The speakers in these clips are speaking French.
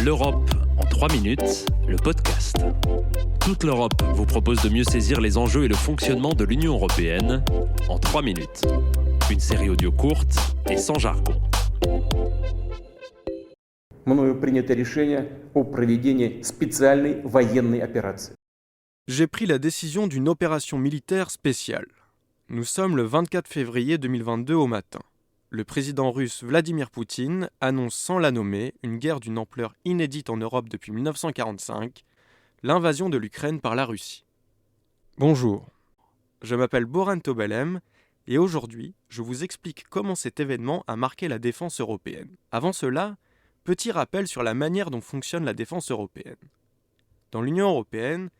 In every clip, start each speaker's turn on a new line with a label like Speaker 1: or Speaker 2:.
Speaker 1: L'Europe en 3 minutes, le podcast. Toute l'Europe vous propose de mieux saisir les enjeux et le fonctionnement de l'Union européenne en 3 minutes. Une série audio courte et sans jargon.
Speaker 2: Мною принято решение о проведении специальной военной операции.
Speaker 3: J'ai pris la décision d'une opération militaire spéciale. Nous sommes le 24 février 2022 au matin. Le président russe Vladimir Poutine annonce sans la nommer une guerre d'une ampleur inédite en Europe depuis 1945, l'invasion de l'Ukraine par la Russie. Bonjour, je m'appelle Boran Tobelem et aujourd'hui, je vous explique comment cet événement a marqué la défense européenne. Avant cela, petit rappel sur la manière dont fonctionne la défense européenne. Dans l'Union européenne,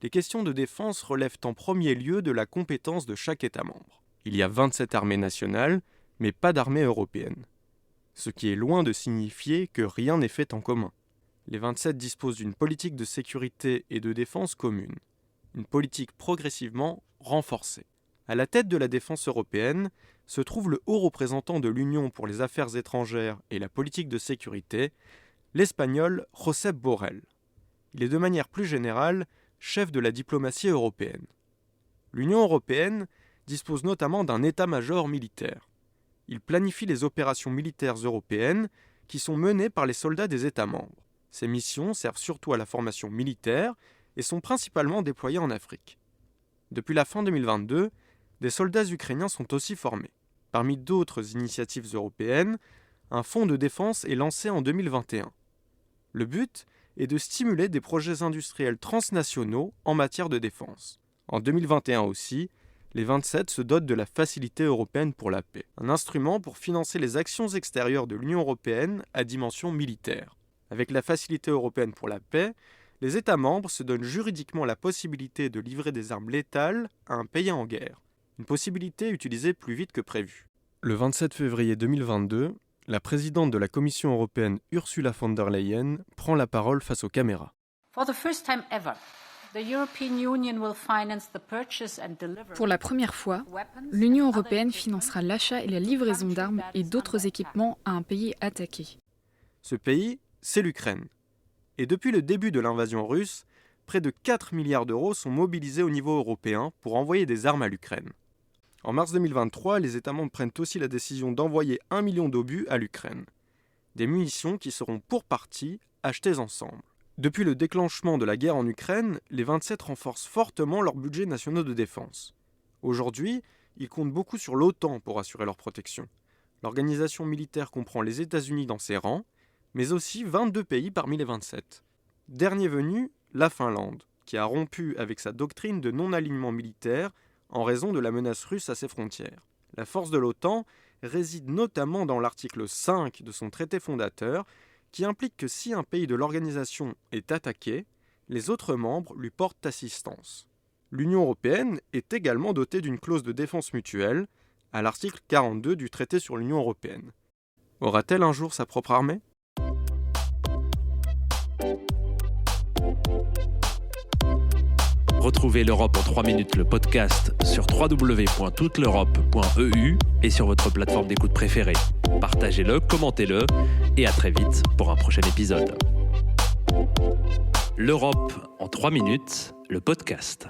Speaker 3: les questions de défense relèvent en premier lieu de la compétence de chaque État membre. Il y a 27 armées nationales, mais pas d'armée européenne. Ce qui est loin de signifier que rien n'est fait en commun. Les 27 disposent d'une politique de sécurité et de défense commune. Une politique progressivement renforcée. À la tête de la défense européenne se trouve le haut représentant de l'Union pour les affaires étrangères et la politique de sécurité, l'Espagnol Josep Borrell. Il est de manière plus générale chef de la diplomatie européenne. L'Union européenne dispose notamment d'un état-major militaire. Il planifie les opérations militaires européennes qui sont menées par les soldats des États membres. Ces missions servent surtout à la formation militaire et sont principalement déployées en Afrique. Depuis la fin 2022, des soldats ukrainiens sont aussi formés. Parmi d'autres initiatives européennes, un fonds de défense est lancé en 2021. Le but est de stimuler des projets industriels transnationaux en matière de défense. En 2021 aussi, les 27 se dotent de la Facilité européenne pour la paix, un instrument pour financer les actions extérieures de l'Union européenne à dimension militaire. Avec la Facilité européenne pour la paix, les États membres se donnent juridiquement la possibilité de livrer des armes létales à un pays en guerre, une possibilité utilisée plus vite que prévu. Le 27 février 2022, la présidente de la Commission européenne Ursula von der Leyen prend la parole face aux caméras.
Speaker 4: Pour la première fois, l'Union européenne financera l'achat et la livraison d'armes et d'autres équipements à un pays attaqué.
Speaker 3: Ce pays, c'est l'Ukraine. Et depuis le début de l'invasion russe, près de 4 milliards d'euros sont mobilisés au niveau européen pour envoyer des armes à l'Ukraine. En mars 2023, les États membres prennent aussi la décision d'envoyer 1 million d'obus à l'Ukraine. Des munitions qui seront pour partie achetées ensemble. Depuis le déclenchement de la guerre en Ukraine, les 27 renforcent fortement leurs budgets nationaux de défense. Aujourd'hui, ils comptent beaucoup sur l'OTAN pour assurer leur protection. L'organisation militaire comprend les États-Unis dans ses rangs, mais aussi 22 pays parmi les 27. Dernier venu, la Finlande, qui a rompu avec sa doctrine de non-alignement militaire en raison de la menace russe à ses frontières. La force de l'OTAN réside notamment dans l'article 5 de son traité fondateur, qui implique que si un pays de l'organisation est attaqué, les autres membres lui portent assistance. L'Union européenne est également dotée d'une clause de défense mutuelle, à l'article 42 du traité sur l'Union européenne. Aura-t-elle un jour sa propre armée ?
Speaker 1: Retrouvez l'Europe en 3 minutes, le podcast sur www.touteleurope.eu et sur votre plateforme d'écoute préférée. Partagez-le, commentez-le et à très vite pour un prochain épisode. L'Europe en 3 minutes, le podcast.